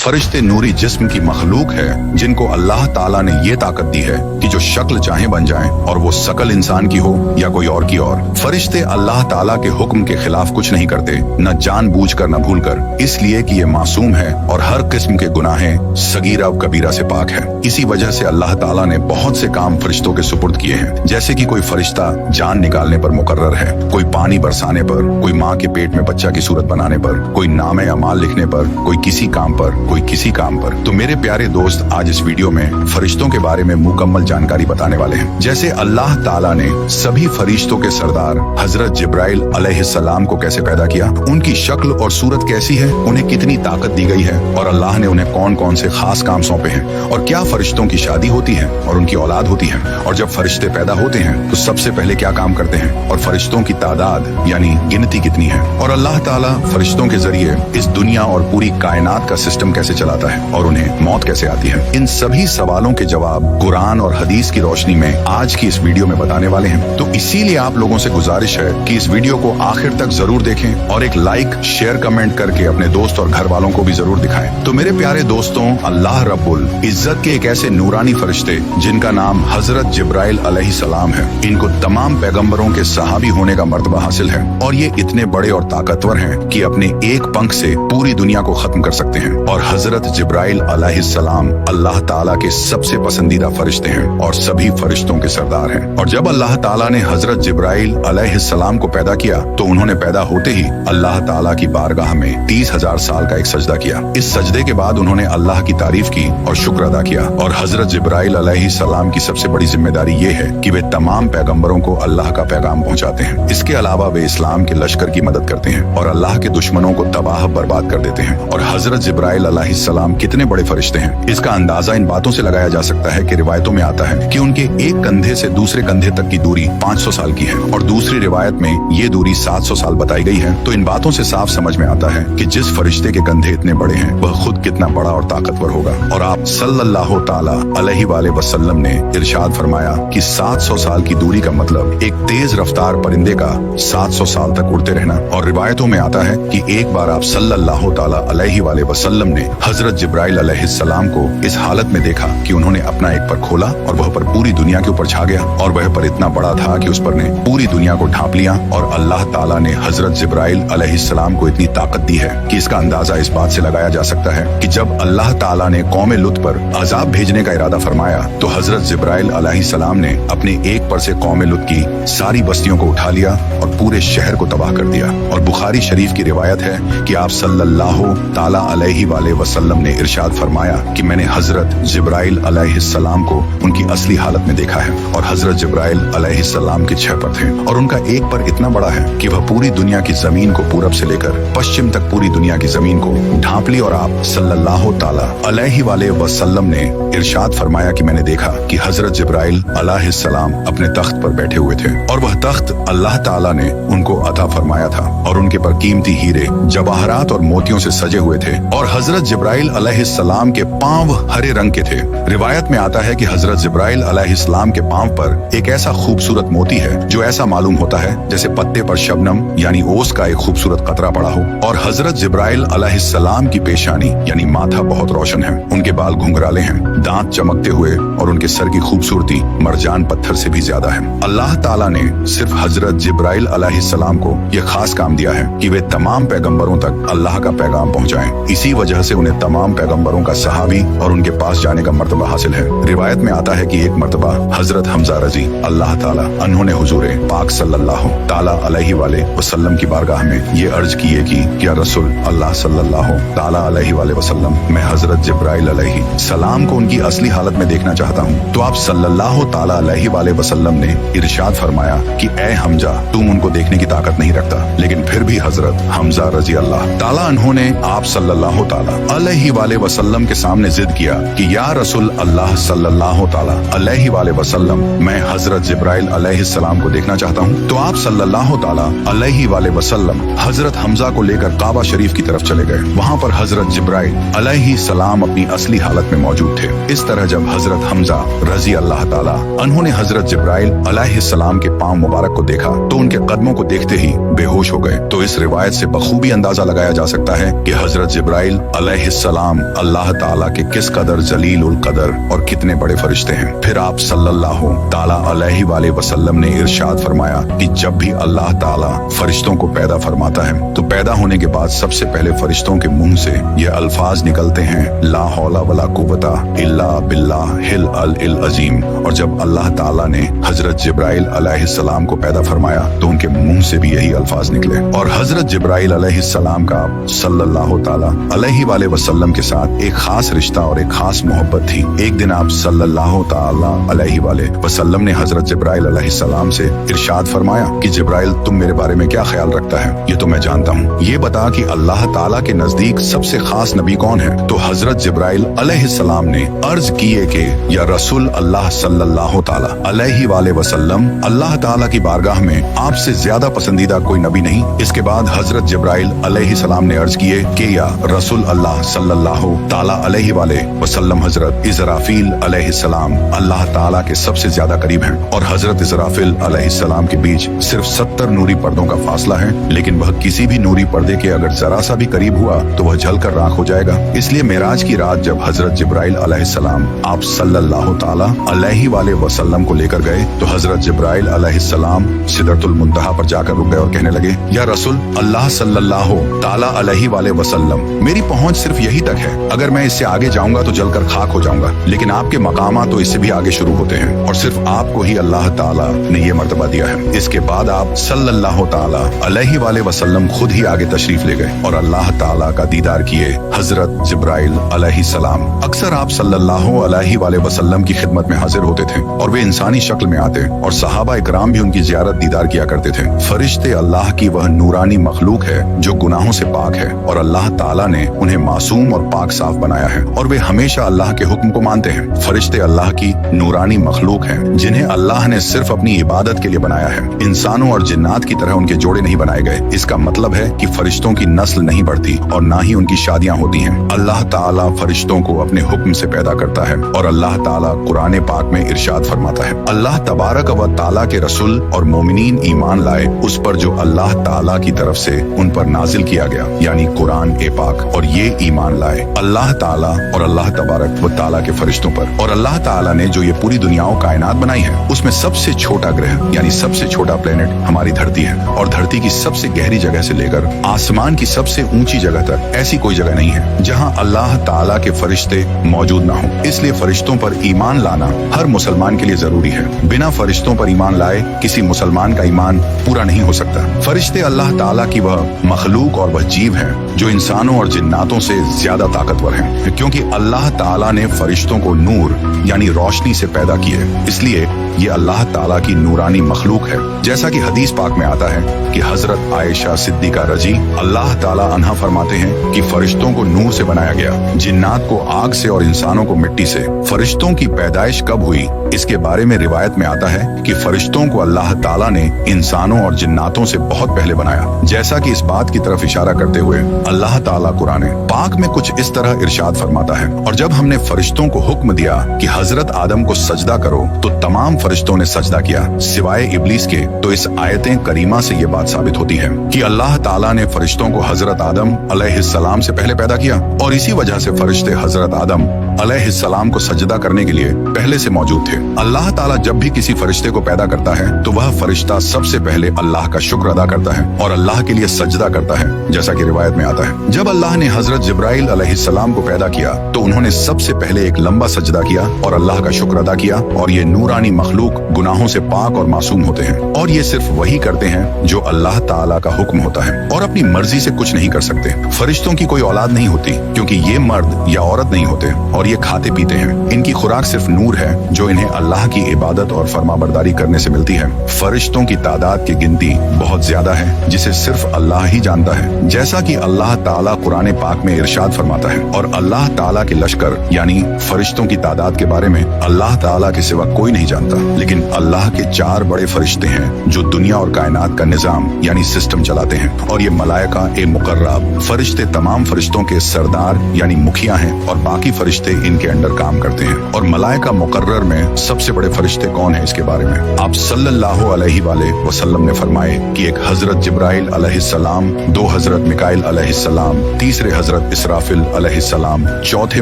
फरिश्ते नूरी जिस्म की मखलूक है जिनको अल्लाह ताला ने ये ताकत दी है कि जो शक्ल चाहे बन जाएं, और वो शकल इंसान की हो या कोई और की और। फरिश्ते अल्लाह ताला के हुक्म के खिलाफ कुछ नहीं करते, न जानबूझकर न भूलकर, इसलिए कि ये मासूम है और हर किस्म के गुनाहें सगीरा और कबीरा से पाक है। इसी वजह से अल्लाह ताला ने बहुत से काम फरिश्तों के सुपुर्द किए हैं, जैसे कि कोई फरिश्ता जान निकालने पर मुकर्रर है, कोई पानी बरसाने पर, कोई माँ के पेट में बच्चा की सूरत बनाने पर, कोई नामे अमाल लिखने पर, कोई किसी काम पर, कोई किसी काम पर। तो मेरे प्यारे दोस्त, आज इस वीडियो में फरिश्तों के बारे में मुकम्मल जानकारी बताने वाले हैं। जैसे अल्लाह ताला ने सभी फरिश्तों के सरदार हजरत जिब्राइल अलैहिस्सलाम को कैसे पैदा किया, उनकी शक्ल और सूरत कैसी है, उन्हें कितनी ताकत दी गई है, और अल्लाह ने उन्हें कौन कौन से खास काम सौंपे हैं, और क्या फरिश्तों की शादी होती है और उनकी औलाद होती है, और जब फरिश्ते पैदा होते हैं तो सबसे पहले क्या काम करते हैं, और फरिश्तों की तादाद यानी गिनती कितनी है, और अल्लाह ताला फरिश्तों के जरिए इस दुनिया और पूरी कायनात का सिस्टम कैसे चलाता है, और उन्हें मौत कैसे आती है। इन सभी सवालों के जवाब कुरान और हदीस की रोशनी में आज की इस वीडियो में बताने वाले हैं। तो इसीलिए आप लोगों से गुजारिश है कि इस वीडियो को आखिर तक जरूर देखें और एक लाइक शेयर कमेंट करके अपने दोस्त और घर वालों को भी जरूर दिखाएं। तो मेरे प्यारे दोस्तों, अल्लाह रब्बुल इज्जत के एक ऐसे नूरानी फरिश्ते जिनका नाम हजरत जिब्राइल अलैहिस्सलाम है, इनको तमाम पैगंबरों के सहाबी होने का मर्तबा हासिल है, और ये इतने बड़े और ताकतवर हैं कि अपने एक पंख से पूरी दुनिया को खत्म कर सकते हैं। और हजरत जिब्राइल अलैहिस्सलाम अल्लाह ताला के सबसे पसंदीदा फरिश्ते हैं और सभी फरिश्तों के सरदार हैं। और जब अल्लाह ताला ने हजरत जिब्राइल अलैहिस्सलाम को पैदा किया तो उन्होंने पैदा होते ही अल्लाह ताला की बारगाह में 30,000 साल का एक सजदा किया। इस सजदे के बाद उन्होंने अल्लाह की तारीफ की और शुक्र अदा किया। और हजरत जिब्राइल अलैहिस्सलाम की सबसे बड़ी जिम्मेदारी ये है कि वे तमाम पैगंबरों को अल्लाह का पैगाम पहुंचाते हैं। इसके अलावा वे इस्लाम के लश्कर की मदद करते हैं और अल्लाह के दुश्मनों को तबाह बर्बाद कर देते हैं। और हजरत जिब्राइल अलैहिस्सलाम कितने बड़े फरिश्ते हैं, इसका अंदाजा इन बातों से लगाया जा सकता है कि रिवायतों में आता है कि उनके एक कंधे से दूसरे कंधे तक की दूरी 500 साल की है, और दूसरी रिवायत में ये दूरी 700 साल बताई गई है। तो इन बातों से साफ समझ में आता है कि जिस फरिश्ते के कंधे इतने बड़े हैं वह खुद कितना बड़ा और ताकतवर होगा। और आप सल्लल्लाहु ताला अलैहि वसल्लम ने इरशाद फरमाया कि 700 साल की दूरी का मतलब एक तेज रफ्तार परिंदे का 700 साल तक उड़ते रहना। और रिवायतों में आता है कि एक बार आप सल्लल्लाहु ताला अलैहि वसल्लम ने हजरत जिब्राइल अलैहिस्सलाम को इस हालत में देखा कि उन्होंने अपना एक पर खोला और वह पर पूरी दुनिया के ऊपर छा गया, और वह पर इतना बड़ा था कि उस पर ने पूरी दुनिया को ढांप लिया। और अल्लाह ताला ने हजरत जिब्राइल अलैहिस्सलाम को इतनी ताकत दी है कि इसका अंदाजा इस बात से लगाया जा सकता है कि जब अल्लाह ताला ने कौमे लुत पर अजाब भेजने का इरादा फरमाया तो हजरत जिब्राइल अलैहिस्सलाम ने अपने एक पर से कौमे लुत की सारी बस्तियों को उठा लिया और पूरे शहर को तबाह कर दिया। और बुखारी शरीफ की रिवायत है कि आप सल्लल्लाहु ताला अलैहि वसल्लम ने इरशाद फरमाया कि मैंने हजरत जिब्राइल अलैहिस्सलाम को उनकी असली हालत में देखा है, और हजरत जिब्राइल अलैहिस्सलाम के 6 पर थे, और उनका एक पर इतना बड़ा है कि वह पूरी दुनिया की जमीन को पूरब से लेकर पश्चिम तक पूरी दुनिया की जमीन को ढांप ली। और आप सल्लल्लाहु ताला अलैहि वसल्लम ने इरशाद फरमाया कि मैंने देखा कि हजरत जिब्राइल अलैहिस्सलाम अपने तख्त पर बैठे हुए थे, और वह तख्त अल्लाह ताला ने उनको अता फरमाया था, और उनके पर कीमती हीरे, जवाहरात और मोतियों से सजे हुए थे। और हजरत जिब्राइल अलैहिस्सलाम के पांव हरे रंग के थे। रिवायत में आता है कि हजरत जिब्राइल अलैहिस्सलाम के पांव पर एक ऐसा खूबसूरत मोती है जो ऐसा मालूम होता है जैसे पत्ते पर शबनम यानी ओस का एक खूबसूरत कतरा पड़ा हो। और हजरत जिब्राइल अलैहिस्सलाम की पेशानी यानी माथा बहुत रोशन है, उनके बाल घुंघराले हैं, दांत चमकते हुए, और उनके सर की खूबसूरती मरजान पत्थर से भी ज्यादा है। अल्लाह ताला ने सिर्फ हजरत जिब्राइल अलैहिस्सलाम को यह खास काम दिया है कि वे तमाम पैगंबरों तक अल्लाह का पैगाम पहुंचाएं। इसी वजह से उन्हें तमाम पैगंबरों का सहाबी और उनके पास जाने का मर्तबा हासिल है। रिवायत में आता है कि एक मर्तबा हजरत हमजा रजी अल्लाह ताला अन्होंने हुजूर पाक सल्लल्लाहु ताला अलैहि वसल्लम की बारगाह में ये अर्ज की है कि या रसूल अल्लाह सल्लल्लाहु ताला अलैहि वसल्लम, मैं हजरत जिब्राइल अलैहि सलाम को उनकी असली हालत में देखना चाहता हूँ। तो आप सल्लल्लाहु ताला अलैहि वसल्लम ने इरशाद फरमाया कि ए हमजा, तुम उनको देखने की ताकत नहीं रखता। लेकिन फिर भी हजरत हमजा रजी अल्लाह ताला अन्होंने आप सल्लल्लाहु ताला अलैहि वसल्लम के सामने जिद किया कि या रसूल अल्लाह सल्लल्लाहु ताला अलैहि वसल्लम, मैं हजरत जिब्राइल अलैहिस्सलाम को देखना चाहता हूँ। तो आप सल्लल्लाहु ताला अलैहि वसल्लम हजरत हमजा को लेकर काबा शरीफ की तरफ चले गए। वहाँ पर हजरत जिब्राइल अलैहिस्सलाम अपनी असली हालत में मौजूद थे। इस तरह जब हजरत हमजा रजी अल्लाह ताला उन्होंने हजरत जिब्राइल अलैहिस्सलाम के पांव मुबारक को देखा तो उनके कदमों को देखते ही बेहोश हो गए। तो इस रिवायत से बखूबी अंदाजा लगाया जा सकता है कि हजरत जिब्राइल अलैहिस्सलाम अल्लाह ताला के किस कदर जलील उल कदर और कितने बड़े फरिश्ते हैं। फिर आप सल्लल्लाहु ताला अलैहि वसल्लम ने इरशाद फरमाया कि जब भी अल्लाह ताला फरिश्तों को पैदा फरमाता है तो पैदा होने के बाद सबसे पहले फरिश्तों के मुंह से ये अल्फाज निकलते हैं, ला हौला वला कुव्वता इल्ला बिल्लाहिल अल अजीम। और जब अल्लाह ताला ने हजरत जिब्राइल अलैहिस्सलाम को पैदा फरमाया तो उनके मुंह से भी यही अल्फाज निकले। और हजरत जिब्राइल अलैहिस्सलाम का सल्लल्लाहु ताला अलैहि वसल्लम के साथ एक खास रिश्ता और एक खास मोहब्बत थी। एक दिन आप सल्लल्लाहु ताला अलैहि वसल्लम ने हजरत जिब्राइल अलैहिस्सलाम से इरशाद फरमाया कि जिब्राइल तुम मेरे बारे में क्या ख्याल रखता है, ये तो मैं जानता हूँ। ये बता कि अल्लाह ताला के नजदीक सबसे खास नबी कौन है। तो हजरत जिब्राइल अलैहिस्सलाम ने अर्ज किए कि या रसूल अल्लाह सल्लल्लाहु ताला अलैहि वसल्लम, अल्लाह ताला की बारगाह में आपसे ज्यादा पसंदीदा कोई नबी नहीं। इसके बाद हजरत जिब्राइल अलैहिस्सलाम ने अर्ज किए कि या रसूल अल्लाह सल्लल्लाहु ताला अलैहि वसल्लम, हजरत इज़राफील अलैहिस्सलाम अल्लाह ताला के सबसे ज्यादा करीब हैं और हजरत इज़राफील अलैहिस्सलाम के बीच सिर्फ 70 नूरी पर्दों का फासला है, लेकिन वह किसी भी नूरी पर्दे के अगर जरा सा भी करीब हुआ तो वह जलकर राख हो जाएगा। इसलिए मेराज की रात जब हजरत जिब्राइल अलैहिस्सलाम आप सल्लल्लाहु ताला अलैहि वसल्लम को लेकर गए तो हजरत जिब्राइल अलैहिस्सलाम सिदरतुल मुंतहा पर जाकर रुक गए और कहने लगे, या रसूल अल्लाह सल्लल्लाहु ताला अलैहि वसल्लम, मेरी पहुंच सिर्फ यही तक है, अगर मैं इससे आगे जाऊंगा तो जलकर खाक हो जाऊंगा, लेकिन आपके मकामा तो इससे भी आगे शुरू होते हैं और सिर्फ आपको ही अल्लाह ताला ने ये मर्तबा दिया है। इसके बाद आप सल्लल्लाहु ताला अलैहि वसल्लम खुद ही आगे तशरीफ ले गए और अल्लाह ताला का दीदार किए। हजरत जिब्राइल अलैहिस्सलाम अक्सर आप सल्लल्लाहु अलैहि वसल्लम की खिदमत में हाजिर होते थे और वे इंसानी शक्ल में आते और सहाबा इकराम भी उनकी ज़ियारत दीदार किया करते थे। फरिश्ते अल्लाह की वह नूरानी मखलूक है जो गुनाहों से पाक है और अल्लाह ताला ने उन्हें मासूम और पाक साफ बनाया है और वे हमेशा अल्लाह के हुक्म को मानते हैं। फरिश्ते अल्लाह की नूरानी मखलूक हैं जिन्हें अल्लाह ने सिर्फ अपनी इबादत के लिए बनाया है। इंसानों और जिन्नात की तरह उनके जोड़े नहीं बनाए गए। इसका मतलब है कि फरिश्तों की नस्ल नहीं बढ़ती और ना ही उनकी शादियां होती हैं। अल्लाह ताला फरिश्तों को अपने हुक्म से पैदा करता है और अल्लाह ताला कुरान पाक में इरशाद फरमाता है, अल्लाह तबारक व ताला के रसूल और मोमिनीन ईमान लाए उस पर जो अल्लाह ताला की तरफ से उन पर नाजिल किया गया, यानी कुरान पाक, और ये ईमान लाए अल्लाह ताला और अल्लाह तबारक व ताला के फरिश्तों पर। और अल्लाह ताला ने जो ये पूरी दुनिया कायनात बनाई है उसमें सबसे छोटा ग्रह यानी सबसे छोटा प्लेनेट हमारी धरती है और धरती की सबसे गहरी जगह से लेकर आसमान की सबसे ऊंची जगह तक ऐसी कोई जगह नहीं है जहां अल्लाह ताला के फरिश्ते मौजूद ना हो। इसलिए फरिश्तों पर ईमान लाना हर मुसलमान के लिए जरूरी है। बिना फरिश्तों पर ईमान लाए किसी मुसलमान का ईमान पूरा नहीं हो सकता। फरिश्ते अल्लाह ताला की वह मखलूक और वह जीव है जो इंसानों और जिन्नातों से ज्यादा ताकतवर है, क्योंकि अल्लाह ताला ने फरिश्तों को नूर यानी रोशनी से पैदा किए, इसलिए ये अल्लाह ताला की नूरानी मखलूक है। जैसा कि हदीस पाक में आता है कि हजरत आयशा सिद्दीका रजी अल्लाह ताला अन्हा फरमाते हैं कि फरिश्तों को नूर से बनाया गया, जिन्नात को आग से और इंसानों को मिट्टी से। फरिश्तों की पैदाइश कब हुई इसके बारे में रिवायत में आता है कि फरिश्तों को अल्लाह ताला ने इंसानों और जिन्नातों से बहुत पहले बनाया। जैसा कि इस बात की तरफ इशारा करते हुए अल्लाह ताला कुरान पाक में कुछ इस तरह इरशाद फरमाता है, और जब हमने फरिश्तों को हुक्म दिया कि हजरत आदम को सजदा करो तो तमाम फरिश्तों ने सजदा किया सिवाय इब्लीस के। तो इस आयतें करीमा से ये बात साबित होती है कि अल्लाह ताला ने फरिश्तों को हजरत आदम अलैहिस्सलाम से पहले पैदा किया और इसी वजह से फरिश्ते हजरत आदम अलैहिस्सलाम को सजदा करने के लिए पहले से मौजूद थे। अल्लाह ताला जब भी किसी फरिश्ते को पैदा करता है तो वह फरिश्ता सबसे पहले अल्लाह का शुक्र अदा करता है और अल्लाह के लिए सजदा करता है, जैसा कि रिवायत में आता है। जब अल्लाह ने हजरत जिब्राइल अलैहिस्सलाम को पैदा किया तो उन्होंने सबसे पहले एक लंबा सजदा किया और अल्लाह का शुक्र अदा किया। और ये नूरानी मखलूक गुनाहों से पाक और मासूम होते हैं और ये सिर्फ वही करते हैं जो अल्लाह ताला का हुक्म होता है और अपनी मर्जी से कुछ नहीं कर सकते। फरिश्तों की कोई औलाद नहीं होती क्योंकि ये मर्द या औरत नहीं होते और ये खाते पीते हैं। इनकी खुराक सिर्फ नूर है जो इन्हें अल्लाह की इबादत और फरमाबरदारी करने से मिलती है। फरिश्तों की तादाद की गिनती बहुत ज्यादा है जिसे सिर्फ अल्लाह ही जानता है। जैसा कि अल्लाह अल्लाह ताला कुरान पाक में इरशाद फरमाता है, और अल्लाह ताला के लश्कर यानी फरिश्तों की तादाद के बारे में अल्लाह ताला के सिवा कोई नहीं जानता, लेकिन अल्लाह के 4 बड़े फरिश्ते हैं जो दुनिया और कायनात का निजाम यानी सिस्टम चलाते हैं। और ये मलाइका ए मुकर्रब फरिश्ते तमाम फरिश्तों के सरदार यानी मुखिया हैं, और बाकी फरिश्ते इनके अंडर काम करते हैं। और मलाइका मुकर्रर में सबसे बड़े फरिश्ते कौन है, इसके बारे में आप सल्लल्लाहु अलैहि वसल्लम ने फरमाए कि एक हजरत जिब्राइल अलैहिस्सलाम, 2 हजरत मिकाइल अलैहिस्सलाम, तीसरे हजरत इसराफिल अलैहिस्सलाम, चौथे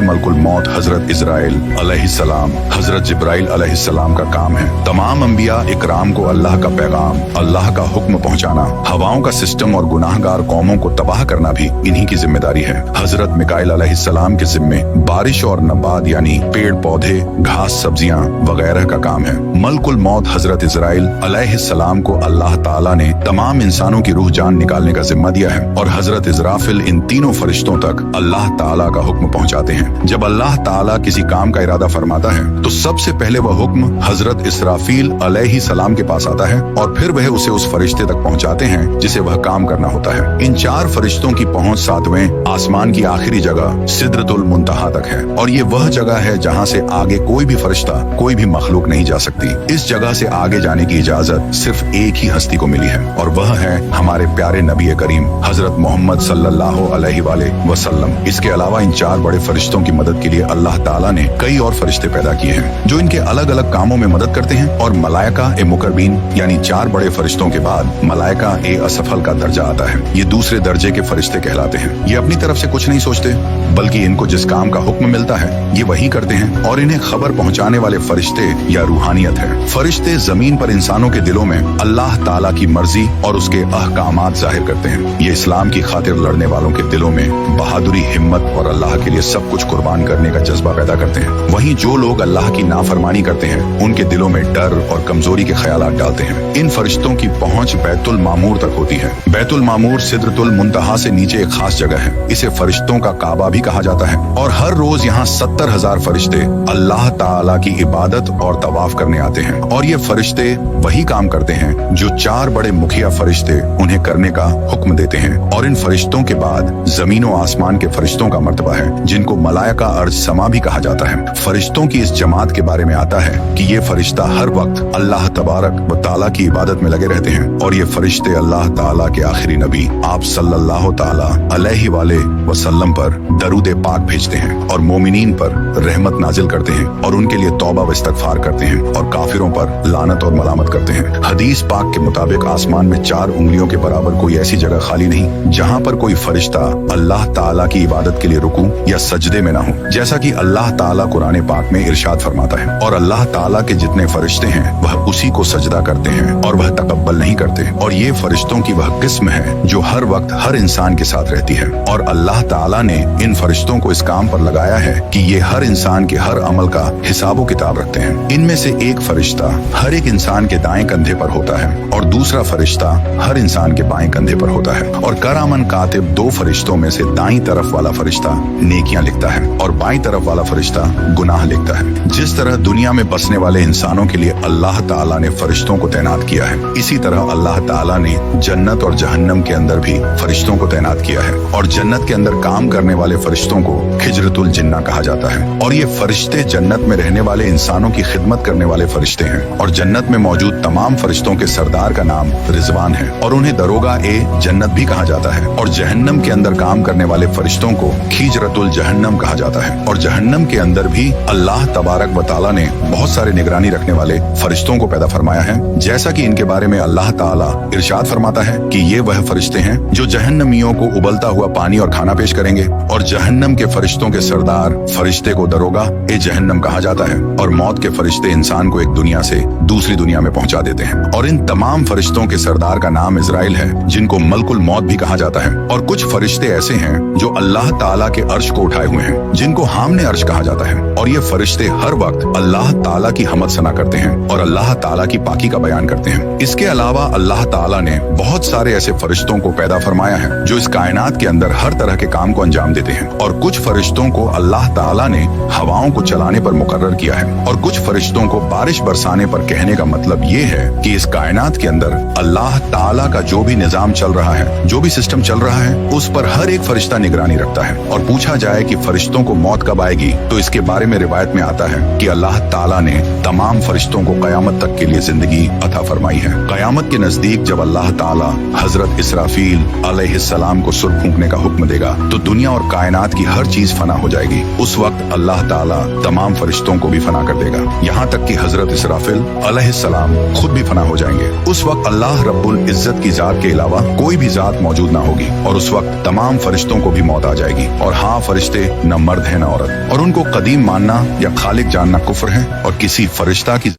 मलकुल मौत हजरत इजराइल अलैहिस्सलाम। हजरत जिब्राइल अलैहिस्सलाम का काम है तमाम अंबिया इकराम को अल्लाह का पैगाम, अल्लाह का हुक्म पहुंचाना, हवाओं का सिस्टम और गुनाहगार कौमों को तबाह करना भी इन्हीं की जिम्मेदारी है। हजरत मिकाइल अलैहिस्सलाम के जिम्मे बारिश और नबात यानी पेड़ पौधे, घास, सब्जियां वगैरह का काम है। मलकुल मौत हजरत इजराइल अलैहिस्सलाम को अल्लाह ताला ने तमाम इंसानों की रूह जान निकालने का जिम्मा दिया है, और हजरत इजराफिल इन तीनों फरिश्तों तक अल्लाह ताला का हुक्म पहुंचाते हैं। जब अल्लाह ताला किसी काम का इरादा फरमाता है तो सबसे पहले वह हुक्म हजरत इसराफील अलैहिस्सलाम के पास आता है, और फिर वह उसे उस फरिश्ते तक पहुंचाते हैं जिसे वह काम करना होता है। इन 4 फरिश्तों की पहुंच 7वें आसमान की आखिरी जगह सिदरतुल मुंतहा तक है, और ये वह जगह है जहां से आगे कोई भी फरिश्ता, कोई भी मखलूक नहीं जा सकती। इस जगह से आगे जाने की इजाजत सिर्फ एक ही हस्ती को मिली है, और वह है हमारे प्यारे नबी करीम हजरत मोहम्मद सल्लल्लाहु अलैहि वसल्लम। इसके अलावा इन 4 बड़े फरिश्तों की मदद के लिए अल्लाह ताला ने कई और फरिश्ते पैदा किए हैं जो इनके अलग अलग कामों में मदद करते हैं। और मलाइका ए मुकर्रबीन यानी 4 बड़े फरिश्तों के बाद मलाइका ए असफल का दर्जा आता है। ये दूसरे दर्जे के फरिश्ते कहलाते हैं। ये अपनी तरफ से कुछ नहीं सोचते, बल्कि इनको जिस काम का हुक्म मिलता है ये वही करते हैं, और इन्हें खबर पहुंचाने वाले फरिश्ते या रूहानियत है। फरिश्ते जमीन पर इंसानों के दिलों में अल्लाह ताला की मर्जी और उसके अहकामात जाहिर करते हैं। ये इस्लाम की खातिर लड़ने वालों के दिलों में बहादुरी, हिम्मत और अल्लाह के लिए सब कुछ कुर्बान करने का जज्बा पैदा करते हैं। वहीं जो लोग अल्लाह की नाफरमानी करते हैं उनके दिलों में डर और कमजोरी के ख्यालात डालते हैं। इन फरिश्तों की पहुंच बैतुल मामूर तक होती है। बैतुल मामूर सिदरतुल मुंतहा से नीचे एक खास जगह है। इसे फरिश्तों का काबा भी कहा जाता है, और हर रोज यहाँ 70,000 फरिश्ते अल्लाह ताला की इबादत और तवाफ करने आते हैं। और ये फरिश्ते वही काम करते हैं जो 4 बड़े मुखिया फरिश्ते उन्हें करने का हुक्म देते हैं। और इन फरिश्तों के बाद जमीन और आसमान के फरिश्तों का मर्तबा है, जिनको मलाइका अर्ज समा भी कहा जाता है। फरिश्तों की इस जमात के बारे में आता है कि ये फरिश्ता हर वक्त अल्लाह तबारक व ताला की इबादत में लगे रहते हैं, और ये फरिश्ते अल्लाह ताला के आखिरी नबी आप सल्लल्लाहु ताला अलैहि वसल्लम पर दरूद पाक भेजते हैं, और मोमिनीन पर रहमत नाजिल करते हैं, और उनके लिए तौबा व इस्तगफार करते हैं, और काफिरों पर लानत और मलामत करते हैं। हदीस पाक के मुताबिक आसमान में 4 उंगलियों के बराबर कोई ऐसी जगह खाली नहीं जहाँ पर कोई फरिश्ता अल्लाह ताला की इबादत के लिए रुकू या सजदे में ना हो, जैसा कि अल्लाह ताला कुरान पाक में इरशाद फरमाता है। और अल्लाह ताला के जितने फरिश्ते हैं वह उसी को सजदा करते हैं, और वह तकब्बल नहीं करते। और ये फरिश्तों की वह किस्म है जो हर वक्त हर इंसान के साथ रहती है, और अल्लाह ताला ने इन फरिश्तों को इस काम पर लगाया है कि ये हर इंसान के हर अमल का हिसाब किताब रखते हैं। इनमें से एक फरिश्ता हर एक इंसान के दाएं कंधे पर होता है, और दूसरा फरिश्ता हर इंसान के बाएं कंधे पर होता है। और करामन कातिब 2 फरिश्तों में से दाईं तरफ वाला फरिश्ता नेकियां लिखता है, और बाईं तरफ वाला फरिश्ता गुनाह लिखता है। जिस तरह दुनिया में बसने वाले इंसानों के लिए अल्लाह ताला ने फरिश्तों को तैनात किया है, इसी तरह अल्लाह ताला ने जन्नत और जहन्नम के अंदर भी फरिश्तों को तैनात किया है। और जन्नत के अंदर काम करने वाले फरिश्तों को खिजरतुल जिन्ना कहा जाता है। और ये फरिश्ते जन्नत में रहने वाले इंसानों की खिदमत करने वाले फरिश्ते हैं। और जन्नत में मौजूद तमाम फरिश्तों के सरदार का नाम रिजवान है, और उन्हें दरोगा ए जन्नत भी कहा जाता है। और जहन्नम के अंदर काम करने वाले फरिश्तों को खिजरतुल जहन्नम कहा जाता है। और जहन्नम के अंदर भी अल्लाह तबारक व ताला ने बहुत सारे निगरानी रखने वाले फरिश्तों को पैदा फरमाया है, जैसा कि इनके बारे में अल्लाह ताला इरशाद फरमाता है कि ये वह फरिश्ते हैं जो जहन्नमियों को उबलता हुआ पानी और खाना पेश करेंगे। और जहन्नम के फरिश्तों के सरदार फरिश्ते को दरोगा ए जहन्नम कहा जाता है। और मौत के फरिश्ते इंसान को एक दुनिया से दूसरी दुनिया में पहुंचा देते हैं। और इन तमाम फरिश्तों के सरदार का नाम इजराइल है, जिनको मलकुल मौत भी कहा जाता है। और कुछ फरिश्ते ऐसे हैं जो अल्लाह ताला के अर्श को उठाए हुए हैं, जिनको हामने अर्श कहा जाता है। और ये फरिश्ते हर वक्त अल्लाह ताला की हमद सना करते हैं और अल्लाह ताला की पाकी का बयान करते हैं। इसके अलावा अल्लाह ताला ने बहुत सारे ऐसे फरिश्तों को पैदा फरमाया है जो इस कायनात के अंदर हर तरह के काम को अंजाम देते हैं। और कुछ फरिश्तों को अल्लाह ताला ने हवाओं को चलाने पर मुकर्रर किया है, और कुछ फरिश्तों को बारिश बरसाने पर। कहने का मतलब ये है कि इस कायनात के अंदर अल्लाह ताला का जो भी निजाम चल रहा है, जो भी सिस्टम चल रहा है, हैं उस पर हर एक फरिश्ता निगरानी रखता है। और पूछा जाए कि फरिश्तों को मौत कब आएगी, तो इसके बारे में रिवायत में आता है कि अल्लाह ताला ने तमाम फरिश्तों को कयामत तक के लिए जिंदगी अता फरमाई है। कयामत के नजदीक जब अल्लाह ताला हजरत इसराफील अलैहिस्सलाम को सुर फूंकने का हुक्म देगा तो दुनिया और कायनात की हर चीज फना हो जाएगी। उस वक्त अल्लाह ताला तमाम फरिश्तों को भी फना कर देगा, यहाँ तक कि हजरत इसराफील अलैहिस्सलाम खुद भी फना हो जाएंगे। उस वक्त अल्लाह रब्बुल इज्जत की जात के अलावा कोई भी जात मौजूद ना होगी और उस वक्त तमाम फरिश्तों को भी मौत आ जाएगी। और हाँ, फरिश्ते न मर्द है न औरत, और उनको कदीम मानना या खालिक जानना कुफ्र है और किसी फरिश्ता की